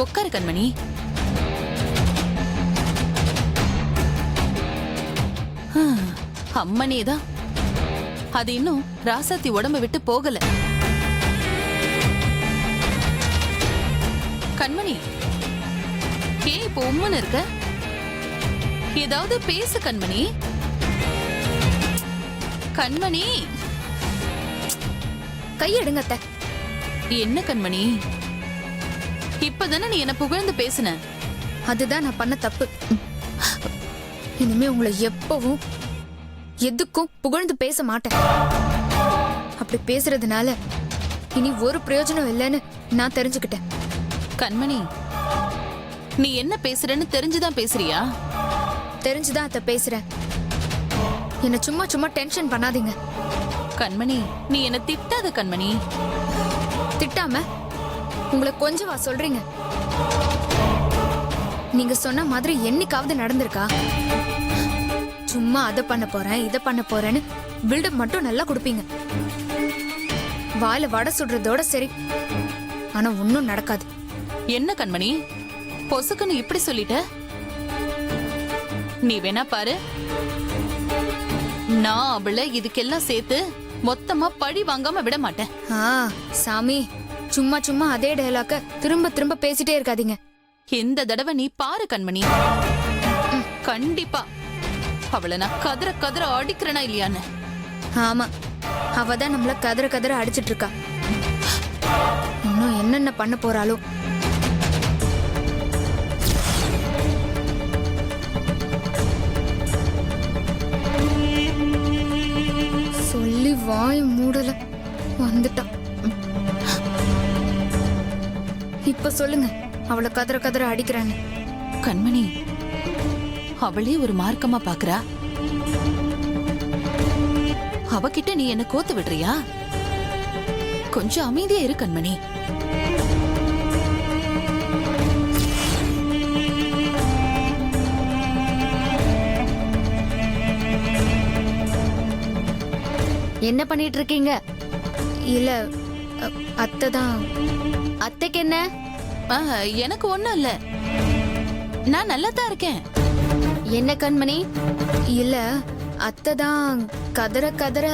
உட்காரு கண்மணி. அம்மனேதான், அது இன்னும் ராசாத்தி உடம்ப விட்டு போகல. கண்மணி, ஏன் இப்போ உம்மன்னு இருக்க? ஏதாவது பேசு கண்மணி. கண்மணி, கையெடுங்க அத்தை. என்ன கண்மணி, இப்பதானே நீ என்ன புகழ்ந்து பேசுன? அதுதான் நான் பண்ண தப்பு. இனிமே உங்களை எப்பவும் எதுக்கும் புகழ்ந்து பேச மாட்டேன். அப்படி பேசுறதுனால இனி ஒரு பிரயோஜனம் இல்லைன்னு நான் தெரிஞ்சுக்கிட்டேன். கண்மணி, நீ என்ன பேசுறன்னு தெரிஞ்சுதான் பேசுறியா? தெரிஞ்சுதான் அத்தை பேசுறேன். என்ன சும்மா சும்மா டென்ஷன் பண்ணாதீங்க. கண்மணி, நீ என்ன திட்டாத கண்மணி. திட்டாம உங்களை கொஞ்சவா சொல்றீங்க? நீங்க சொன்ன மாதிரி என்னைக்காவது நடந்திருக்கா? சும்மா அதை பண்ண போறேன் இதை பண்ண போறேன்னு பில்டப் மட்டும் நல்லா கொடுப்பீங்க. வாயில வடை சுடுறதோட சரி, ஆனா ஒன்னும் நடக்காது. என்ன கண்மணி, பொசுக்குன்னு இப்படி சொல்லிட்ட? நீ வேணா பாரு, நான் அவளை இதுக்கெல்லாம் சேர்த்து மொத்தமா பழி வாங்காம விட மாட்டேன். சாமி, சும்மா சும்மா அதே டயலாக்க திரும்ப திரும்ப பேசிட்டே இருக்காதீங்க. இந்த தடவை நீ பாரு கண்மணி, கண்டிப்பா அவளை நான் கதற கதற அடிக்கிறனா இல்லையான்னு. ஆமா, அவதான் நம்மள கதற கதற அடிச்சிட்டு இருக்கா. இன்னும் என்னென்ன பண்ண போறாளோ. சொல்லி வாய் மூடல வந்துட்டான். இப்ப சொல்லுங்க, அவளை கதற கதற அடிக்கிறான்னு. கண்மணி, அவளே ஒரு மார்க்கமா பாக்குறா. அவகிட்ட நீ என்ன கோத்து விடுறியா? கொஞ்சம் அமைதியா இரு கண்மணி. என்ன பண்ணிட்டு இருக்கீங்க? இல்ல, அத்தை தான். அத்தைக்கு என்ன? எனக்கு ஒண்ணும் இல்ல, நான் நல்லா தான் இருக்கேன். என்ன கண்மணி? இல்ல, அத்தை தான் கதற கதற.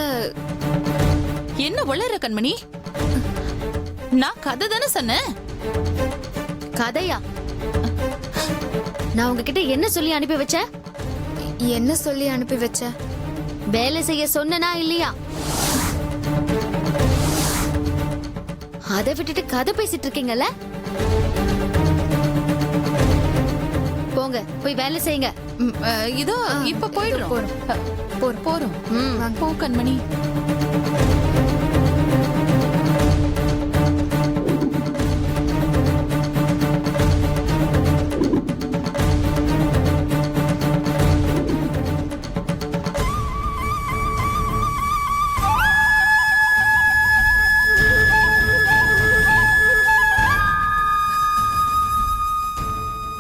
என்ன வளர கண்மணி? நான் கதை தானே சொன்னேன். கதையா? நான் உங்ககிட்ட என்ன சொல்லி அனுப்பி வச்சேன்? என்ன சொல்லி அனுப்பி வச்ச? வேலை செய்ய சொன்னனா இல்லையா? அதை விட்டுட்டு கதை பேசிட்டு இருக்கீங்கல்ல? போங்க, போய் வேலை செய்யுங்க. இதோ இப்ப போயிடுறோம். போறோம். போ கண்மணி.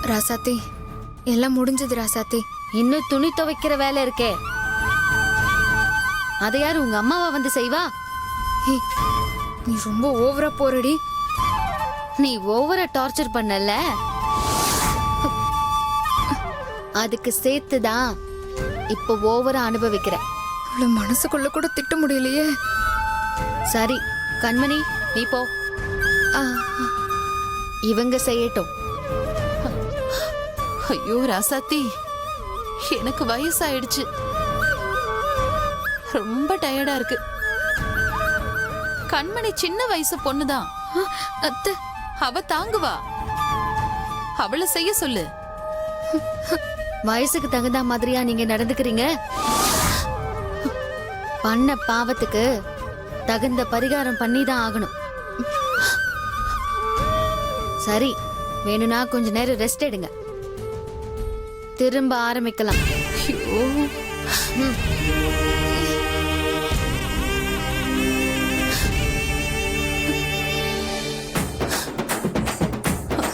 ராசாத்தி, எல்லாம் முடிஞ்சது ராசாத்தி. இன்னும் துணி துவைக்கிற வேலை இருக்கே, அதை யாரு உங்க அம்மாவா வந்து செய்வா? நீ ரொம்ப ஓவரா போறடி. நீ ஓவரா டார்ச்சர் பண்ணல, அதுக்கு சேர்த்துதான் இப்ப ஓவரா அனுபவிக்கிற. அவளை மனசுக்குள்ள கூட திட்ட முடியலையே. சரி கண்மணி, நீ போ. இவங்க செய்யட்டும். ஐயோ ராசாத்தி, எனக்கு வயசாயிடுச்சு, ரொம்ப டயர்டா இருக்கு. கண்மணி சின்ன வயசு பொண்ணுதான். அத்தை, அவ தாங்குவா, அவளை செய்ய சொல்லு. வயசுக்கு தகுந்த மாதிரியா நீங்க நடந்துக்கிறீங்க? பண்ண பாவத்துக்கு தகுந்த பரிகாரம் பண்ணிதான் ஆகணும். சரி, வேணும்னா கொஞ்ச நேரம் ரெஸ்ட் எடுங்க, திரும்ப ஆரம்பிக்கலாம்.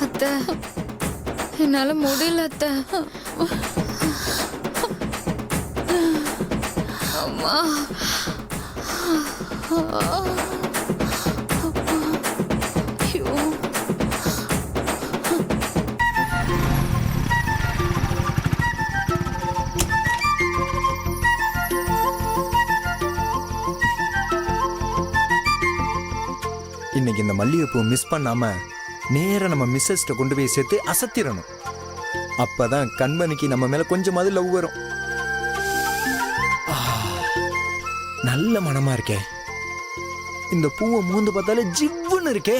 அத்தை, என்னால முடியல அத்தை. அம்மா, மல்லிகைப்பூ மிஸ் பண்ணாம நேரா நம்ம மிஸ்ஸஸ்ட கொண்டு போய் சேர்த்து அசத்திரணும். அப்பதான் கண்மணிக்கு நம்ம மேல கொஞ்சமாவது லவ் வரும். நல்ல மனமா இருக்கே. இந்த பூவை மூந்து பார்த்தாலே ஜிவ்வுன்னு இருக்கே.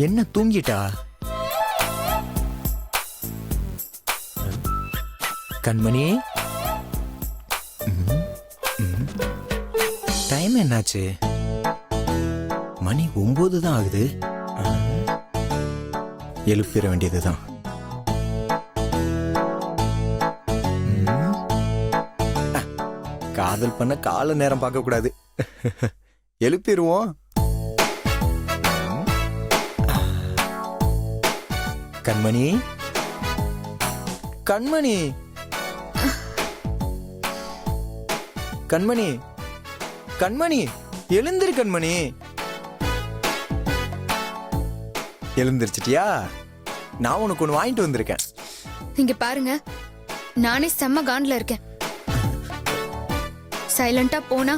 என்ன தூங்கிட்டா? கண்மணி, டைம் என்னாச்சு? மணி 9 தான் ஆகுது. எழுப்பிட வேண்டியதுதான். காதல் பண்ண கால நேரம் பார்க்க கூடாது. எழுப்பிடுவோம். கண்மணி, கண்மணி, கண்மணி, கண்மணி, எழுந்திரு கண்மணி. எழுந்திருச்சிட்டியா? நான் உனக்கு ஒன்று வாங்கிட்டு வந்திருக்கேன். இங்க பாருங்க, நானே செம்ம காண்ட்ல இருக்கேன். சைலண்டா போனா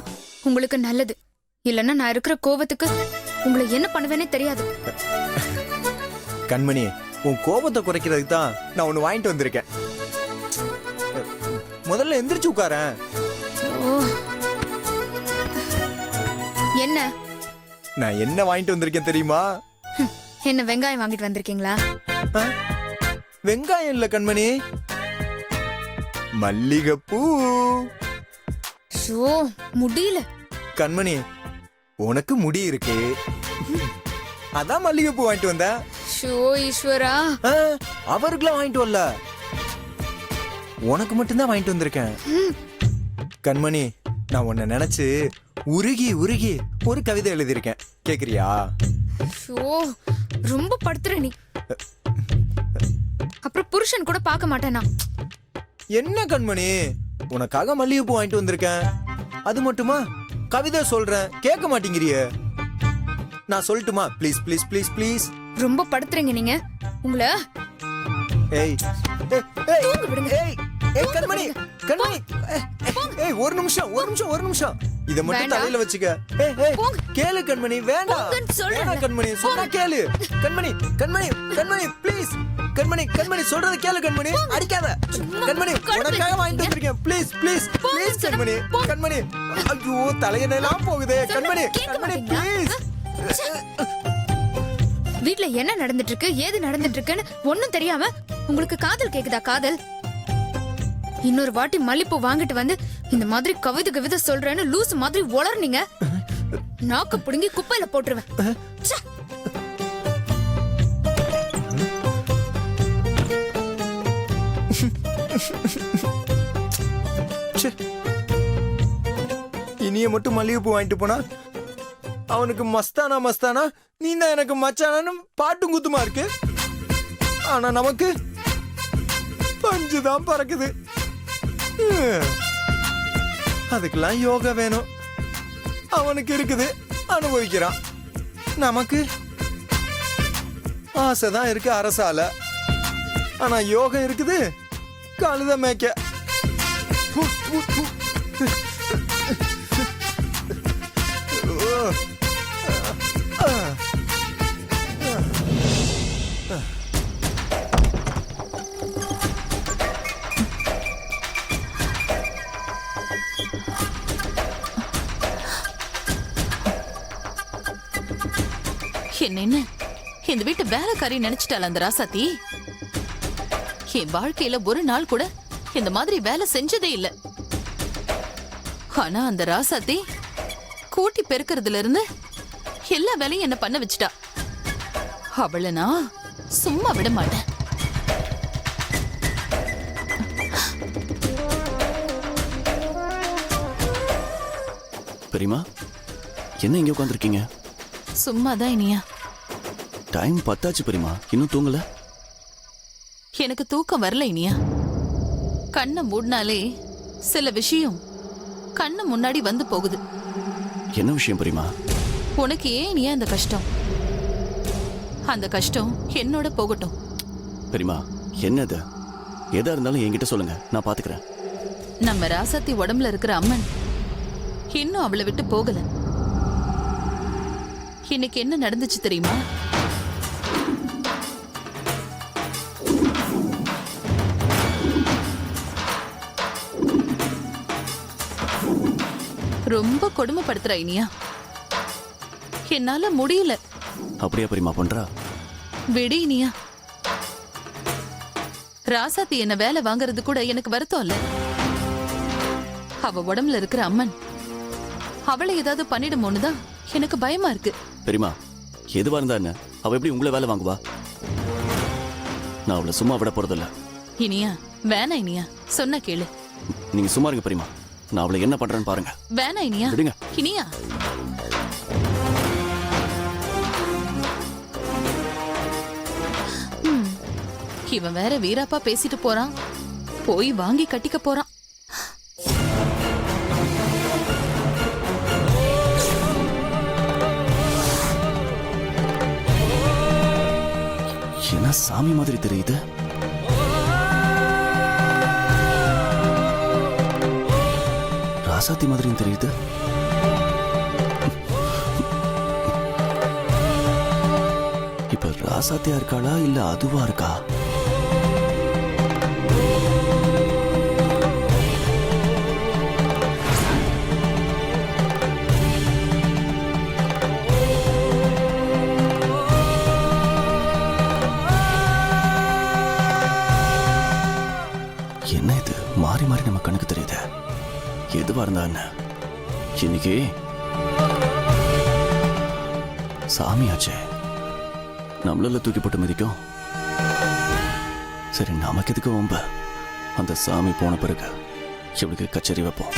உங்களுக்கு நல்லது. இல்லைன்னா நான் இருக்கிற கோவத்துக்கு உங்களை என்ன பண்ணுவேனே தெரியாது. கண்மணி, உன் கோபத்தை குறைக்கிறதுக்கு தான் நான் ஒன்று வாங்கிட்டு வந்திருக்கேன். முதல்ல எந்திரிச்சு உட்காரேன். ஓ, என்ன? நான் என்ன வாங்கிட்டு வந்திருக்கேன் தெரியுமா? என்ன வெங்காயம் வாங்கிட்டு வந்திருக்கீங்களா? ஆ? வெங்காயம் இல்ல கண்மணி, மல்லிகைப்பூ. ஷோ, முடியல. கண்மணி, உனக்கு முடி இருக்கு, அதான் மல்லிகைப்பூ வாங்கிட்டு வந்தேன். ஷோ ஈஸ்வரா, அவருக்குலாம் வாங்கிட்டு வரல, உனக்கு மட்டும்தான் வாங்கிட்டு வந்திருக்கேன். கண்மணி, நான் உன்னை நினைச்சு உருகி உருகி ஒரு கவிதை எழுதியிருக்கேன். கேக்குறியா? ஷோ, ரொம்ப படுத்துற நீ. அப்புறம் புருஷன் கூட பார்க்க மாட்டேனா? என்ன கண்மணி, உனக்காக மல்லிகைப்பூ வாங்கிட்டு வந்திருக்கேன். அது மட்டுமா? கவிதை சொல்றேன், கேட்க மாட்டேங்கிறியே. நான் சொல்லட்டுமா? Please please please please. ரொம்ப படுத்துறீங்க நீங்க. உங்களை ஏய் ஏய் ஏய் ஏய் ஏய் கண்மணி, கண்மணி, ஏய் ஒரு நிமிஷம் ஒரு நிமிஷம் ஒரு நிமிஷம். இத மட்டும் வேண்டாம். தலையில வச்சுக்க. ஏய் ஏய் கேளு கண்மணி, வேண்டாம் வேண்டாம் கண்மணி, சொன்னா கேளு. கண்மணி, கண்மணி, கண்மணி ப்ளீஸ். கண்மணி, கண்மணி, சொல்றத கேளு கண்மணி, அடிக்காத. கண்மணி, உனக்காக வாங்கிட்டு வந்திருக்கேன். ப்ளீஸ் ப்ளீஸ் ப்ளீஸ் கண்மணி, கண்மணி. ஐயோ தலையெல்லாம் போகுதே. கண்மணி, கண்மணி ப்ளீஸ். வீட்ல என்ன நடந்துட்டு இருக்கு, ஏது நடந்துட்டு இருக்குன்னு ஒண்ணும் தெரியாம உங்களுக்கு காதல் கேக்குதா? காதல்? இன்னொரு வாட்டி மல்லிப்பூ வாங்கிட்டு வந்து இந்த மாதிரி கவிதை கவிதை சொல்றேன்னு லூஸ் மாதிரி உளர்னீங்க, நாக்க புடுங்கி குப்பையில போட்டுருவேன். ச்சே. ச்சே. இனிய மட்டும் மல்லிகைப்பூ வாங்கிட்டு போனா அவனுக்கு மஸ்தானா மஸ்தானா, நீ தான் எனக்கு மச்சானான்னு பாட்டும் குத்துமா இருக்கு. ஆனா நமக்கு பஞ்சுதான் பறக்குது. அதுக்கெல்லாம் யோகா வேணும். அவனுக்கு இருக்குது, அனுபவிக்கிறான். நமக்கு ஆசைதான் இருக்கு அரசால. ஆனா யோகம் இருக்குது கழுத மேய்க்க. என்ன இந்த வீட்டு வேலைக்காரி நினைச்சிட்டாள் அந்த ராசாத்தி. என் வாழ்க்கையில ஒரு நாள் கூட இந்த மாதிரி வேலை செஞ்சதே இல்ல. ஆனா அந்த ராசாத்தி கூட்டி பெருக்கிறதுல இருந்து எல்லா வேலையும் என்ன பண்ண வச்சுட்டா. அவளை நான் சும்மா விட மாட்டேன். பெரியமா, என்ன இங்க உட்காந்துருக்கீங்க? சும்மாதான் இனியா. டைம் 10 ஆச்சு பெரியமா, இன்னும் தூங்கல? எனக்கு தூக்கம் வரல இனியா. கண்ணை மூடினாலே சில விஷயம் கண்ணு முன்னாடி வந்து போகுது. என்ன விஷயம் பெரியமா? உனக்கு ஏன் இனியா இந்த கஷ்டம்? அந்த கஷ்டம் என்னோட போகட்டும். பெரியமா என்னது? எதா இருந்தாலும் என்கிட்ட சொல்லுங்க, நான் பாத்துக்கிறேன். நம்ம ராசாத்தி உடம்புல இருக்கிற அம்மன் இன்னும் அவளை விட்டு போகல. இன்னைக்கு என்ன நடந்துச்சு தெரியுமா? ரொம்ப கொடுமைப்படுத்துற இனியா. என்னால முடியல. அப்படியா பெரியமா பண்றா? விடு இனியா. ராசாத்தி என்ன வேலை வாங்குறது கூட எனக்கு வருத்தம் இல்ல. அவ உடம்புல இருக்கிற அம்மன் அவளை ஏதாவது பண்ணிடுமோன்னுதான் எனக்கு பயமா இருக்கு. பெரியமா எதுவா இருந்தா என்ன, அவ எப்படி உங்களை வேலை வாங்குவா? நான் அவளை சும்மா விட போறதில்ல. இனியா வேணா இனியா, சொன்ன கேளு. நீங்க சும்மா இருங்க பெரியமா, நான் அவளை என்ன பண்றேன்னு பாருங்க. வேணா இனியா. விடுங்க. இனியா இவன் வேற வீராப்பா பேசிட்டு போறான், போய் வாங்கி கட்டிக்க போறான். என்ன சாமி மாதிரி தெரியுது? ராசாத்தி மாதிரியும் தெரியுது. இப்ப ராசாத்தியா இருக்காளா இல்ல அதுவா இருக்கா? என்ன இது மாறி மாறி நம்ம கணக்கு தெரியுது. எதுவா இருந்தா என்ன, இன்னைக்கு சாமியாச்சே, நம்மளால தூக்கி போட்டு மிதிக்கும். சரி நமக்கு எதுக்கு வம்ப? அந்த சாமி போன பிறகு இவளுக்கு கச்சேரி வைப்போம்.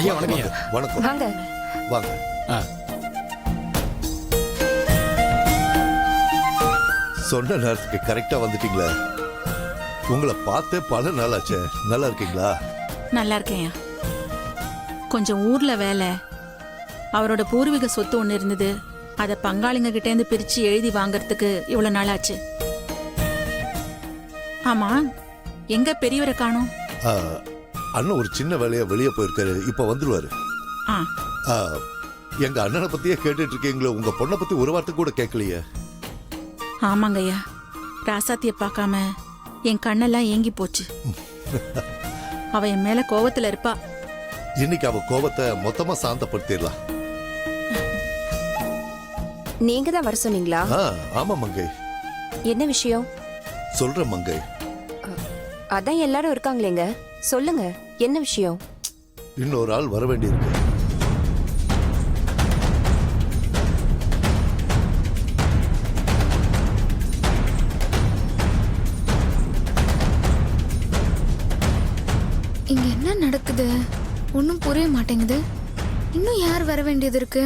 ஐயா வணக்கம். வணக்கம். வாங்க. வாங்க. சொன்ன நேரத்துக்கு கரெக்டா வந்துட்டீங்களா? உங்களை பார்த்து பல நாள் ஆச்சு. நல்லா இருக்கீங்களா? நல்லா இருக்கேன்யா. கொஞ்சம் ஊர்ல வேலை, அவரோட பூர்வீக சொத்து ஒன்று இருந்தது, அதை பங்காளிங்க கிட்ட இருந்து பிரிச்சு எழுதி வாங்கறதுக்கு இவ்வளவு நாள் ஆச்சு. ஆமா, எங்க பெரியவரை காணோம்? ஆ, அண்ணன் ஒரு சின்ன வேலையா வெளியே போயிருக்காரு, இப்ப வந்துருவாரு. ஆ, எங்க அண்ணனை பத்தியே கேட்டுட்டு இருக்கீங்களோ, உங்க பொண்ணை பத்தி ஒரு வார்த்தை கூட கேட்கலையே. ஆமாங்கய்யா, ராசாத்திய பார்க்காம என் கண்ணெல்லாம் ஏங்கி போச்சு. அவ என் மேல கோவத்துல இருப்பா. இன்னைக்கு அவ கோபத்தை மொத்தமா சாந்தப்படுத்திடலாம். நீங்க தான் வர சொன்னீங்களா? ஆமா மங்கை. என்ன விஷயம்? சொல்றேன் மங்கை. அதான் எல்லாரும் இருக்காங்களேங்க, சொல்லுங்க என்ன விஷயம்? இன்னொரு ஆள் வர வேண்டியிருக்கு. இங்க என்ன நடக்குது? ஒன்னும் புரிய மாட்டேங்குது. இன்னும் யார் வர வேண்டியது இருக்கு?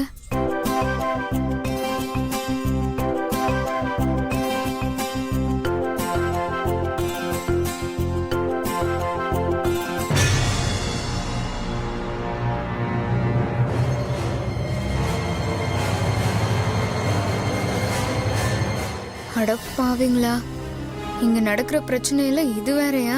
அடப்பாவீங்களா, இங்க நடக்கிற பிரச்சனையில இது வேறயா?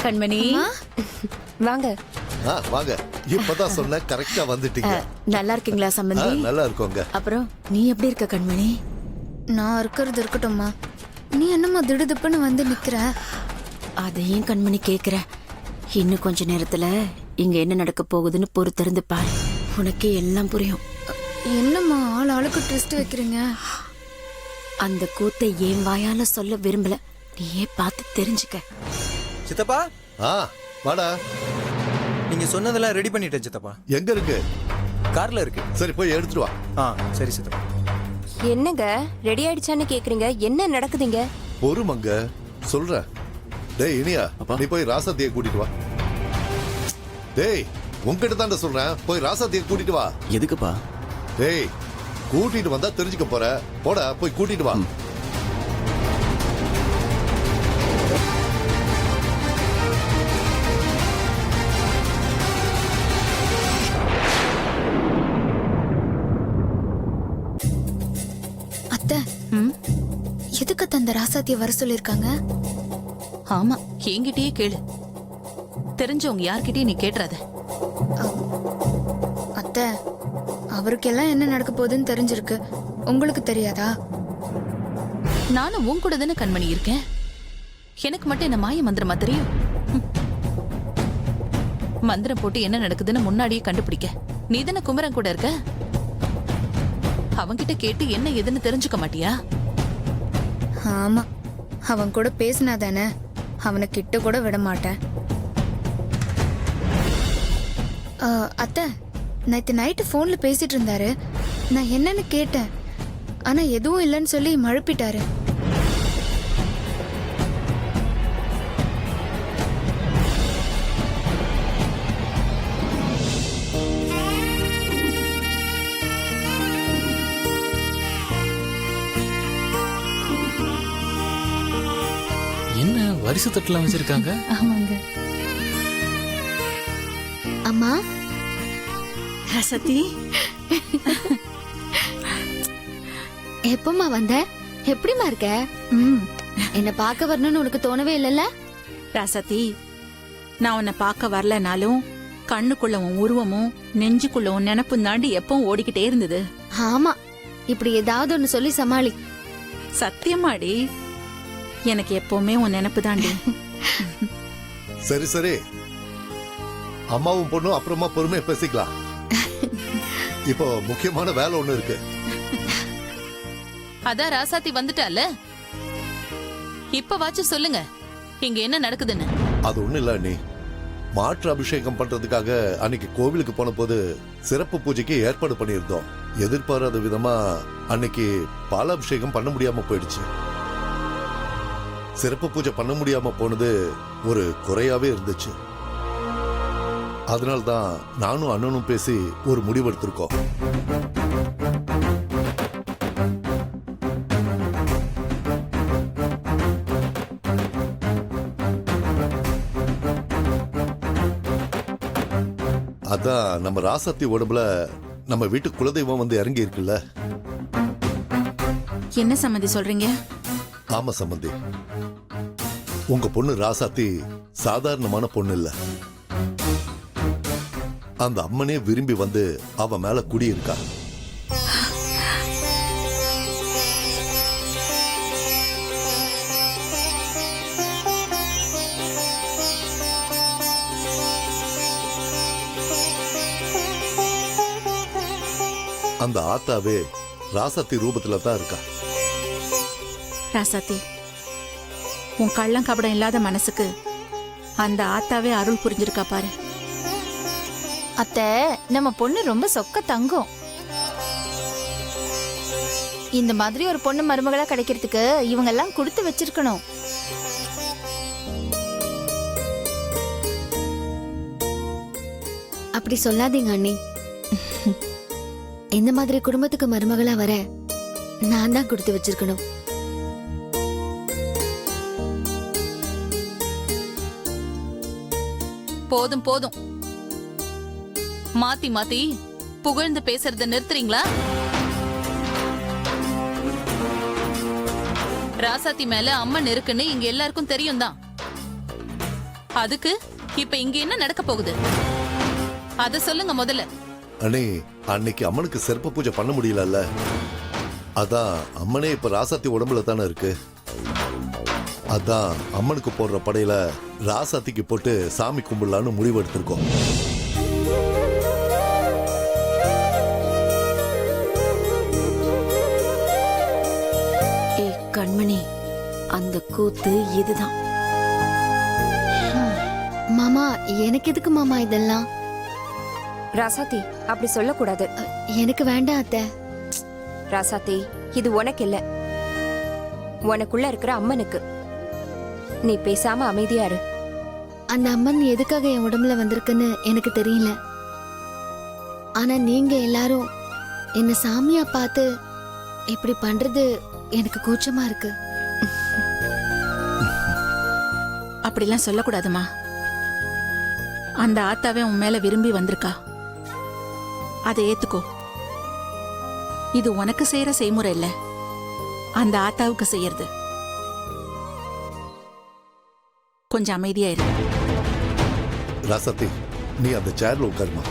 கண்மணி, வாங்க. வாங்க. இப்பதான் சொன்ன, கரெக்டா வந்துட்டீங்க. நல்லா இருக்கீங்களா சம்பந்தி? நல்லா இருக்கோங்க. அப்புறம் நீ எப்படி இருக்க கண்மணி? நான் இருக்கிறது இருக்கட்டும்மா, நீ என்னம்மா திடுதிப்புன்னு வந்து நிக்கிற? அதையும் கண்மணி கேக்குற. இன்னும் கொஞ்ச நேரத்துல இங்க என்ன நடக்க போகுதுன்னு பொறுத்திருந்து பாரு, உனக்கே எல்லாம் புரியும். என்னம்மா ஆள் ஆளுக்கு ட்விஸ்ட் வைக்கிறீங்க? அந்த கூத்தை என் வாயால சொல்ல விரும்பல, நீயே பார்த்து தெரிஞ்சுக்க. சித்தப்பா ஆ வாடா. நீங்க சொன்னதெல்லாம் ரெடி பண்ணிட்டேன் சித்தப்பா. எங்க இருக்கு? கார்ல இருக்கு. சரி போய் எடுத்துட்டு வா. சரி சித்தப்பா. என்னங்க ரெடி ஆயிடுச்சான்னு கேக்குறீங்க? என்ன நடக்குதுங்க? பொறுமங்க சொல்றேன். டேய் இனியா, அப்பா. நீ போய் ராசாத்தியை கூட்டிட்டு வா. டேய் உன்கிட்ட தான் சொல்றேன், போய் ராசாத்தியை கூட்டிட்டு வா. எதுக்குப்பா? டேய் கூட்டிட்டு வந்தா தெரிஞ்சுக்க போற. போடா போய் கூட்டிட்டு வா. அத்தை, எதுக்கு அந்த ராசாத்திய வர சொல்லிருக்காங்க? ஆமா, என்கிட்டயே கேளு. தெரிஞ்சவங்க யார்கிட்டயும் நீ கேட்டுறாத. அத்தை, அவருக்கெல்லாம் என்ன நடக்க போகுதுன்னு தெரிஞ்சிருக்கு, உங்களுக்கு தெரியாதா? நானும் உன் கூட தானே கண்மணி இருக்கேன். எனக்கு மட்டும் என்ன மாய மந்திரமா தெரியும்? மந்திரம் போட்டு என்ன நடக்குதுன்னு முன்னாடியே கண்டுபிடிக்க நீ தானே குமரன் கூட இருக்க. அவன்கிட்ட கேட்டு என்ன ஏதுன்னு தெரிஞ்சுக்க மாட்டியா? ஆமா, அவன் கூட பேசினா தானே, அவனை கிட்ட கூட விட மாட்டேன். அத்தை, நேற்று நைட்டு ஃபோன்ல பேசிட்டு இருந்தாரு. நான் என்னன்னு கேட்டேன், ஆனா எதுவும் இல்லைன்னு சொல்லி மழுப்பிட்டாரு. என்ன வரிசை தட்டுலாம் வச்சிருக்காங்க? ஆமாங்க. அம்மா, ராசாத்தி, எப்பமா வந்த? எப்படிமா இருக்க? என்ன பார்க்க வரணும்னு உனக்கு தோணவே இல்லைல்ல? ராசாத்தி, நான் உன்னை பார்க்க வரலனாலும் கண்ணுக்குள்ள உன் உருவமும் நெஞ்சுக்குள்ள உன் நினைப்பும் தாண்டி எப்பவும் ஓடிக்கிட்டே இருந்தது. ஆமா, இப்படி ஏதாவது ஒண்ணு சொல்லி சமாளி. சத்தியமாடி, எனக்கு எப்பவுமே உன் நினைப்பு தாண்டி. சரி சரி, அம்மாவும் பொண்ணும் அப்புறமா பொறுமையா பேசிக்கலாம். இப்போ முக்கியமான வேலை ஒண்ணு இருக்கு. அதான் ராசாத்தி வந்துட்டால, இப்ப வாச்சு சொல்லுங்க இங்க என்ன நடக்குதுன்னு. அது ஒண்ணு இல்ல நீ மாற்று அபிஷேகம் பண்றதுக்காக அன்னைக்கு கோவிலுக்கு போன போது சிறப்பு பூஜைக்கு ஏற்பாடு பண்ணியிருந்தோம். எதிர்பாராத விதமா அன்னைக்கு பால அபிஷேகம் பண்ண முடியாம போயிடுச்சு. சிறப்பு பூஜை பண்ண முடியாம போனது ஒரு குறையாவே இருந்துச்சு. அதனால்தான் நானும் அண்ணனும் பேசி ஒரு முடிவெடுத்திருக்கோம். அதான் நம்ம ராசாத்தி உடம்புல நம்ம வீட்டு குலதெய்வம் வந்து இறங்கி இருக்குல்ல. என்ன சம்மதி சொல்றீங்க? ஆமா சம்பந்தி, உங்க பொண்ணு ராசாத்தி சாதாரணமான பொண்ணு இல்ல. அந்த அம்மனே விரும்பி வந்து அவ மேல குடியிருக்கா. அந்த ஆத்தாவே ராசாத்தி ரூபத்துல தான் இருக்கா. ராசாத்தி, உன் கள்ளம் கபடம் இல்லாத மனசுக்கு அந்த ஆத்தாவே அருள் புரிஞ்சிருக்கா பாரு. அத்தை, நம்ம பொண்ணு ரொம்ப சொக்க தங்கம். இந்த மாதிரி ஒரு பொண்ணு மருமகளா கிடைக்கிறதுக்கு இவங்க எல்லாம் கொடுத்து வச்சிருக்கணும். அப்படி சொல்லாதீங்க அண்ணி. இந்த மாதிரி குடும்பத்துக்கு மருமகளா வர நான் தான் கொடுத்து வச்சிருக்கணும். போதும் போதும், மாத்தி மாத்தி புகழ்ந்து பேசுறத நிறுத்துறீங்களா? ராசாத்தி மேல அம்மன் இருக்குன்னு இங்க எல்லாருக்கும் தெரியும் தான். அதுக்கு இப்ப இங்க என்ன நடக்க போகுது அத சொல்லுங்க முதல்ல. அண்ணே, அன்னைக்கு அம்மனுக்கு சிறப்பு பூஜை பண்ண முடியலல்ல, அதான் அம்மனே இப்ப ராசாத்தி உடம்புல தானே இருக்கு. அதான் அம்மனுக்கு போடுற படையில ராசாத்திக்கு போட்டு சாமி கும்பிடலான்னு முடிவு எடுத்திருக்கோம். கண்மணி அந்த கூத்து இதுதான். மாமா எனக்கு எதுக்கு மாமா இதெல்லாம்? ராசாத்தி அப்படி சொல்லக்கூடாது. எனக்கு வேண்டாம் அத்தை. ராசாத்தி இது உனக்கு இல்ல, உனக்குள்ள இருக்கிற அம்மனுக்கு. நீ பேசாம அமைதியா இரு. அந்த அம்மன் எதுக்காக என் உடம்புல வந்திருக்குன்னு எனக்கு தெரியல. ஆனா நீங்க எல்லாரும் என்ன சாமியா பார்த்து இப்படி பண்றது எனக்கு கூச்சமா இருக்கு. அப்படிலாம் சொல்லக்கூடாதுமா. அந்த ஆத்தாவே உன் மேல விரும்பி வந்திருக்கா, அதை ஏத்துக்கோ. இது உனக்கு செய்யற செய்முறை இல்ல, அந்த ஆத்தாவுக்கு செய்யறது. கொஞ்சம் அமைதியா இரு. ராசாத்தி நீ அந்த சேர்ல உட்காருமா.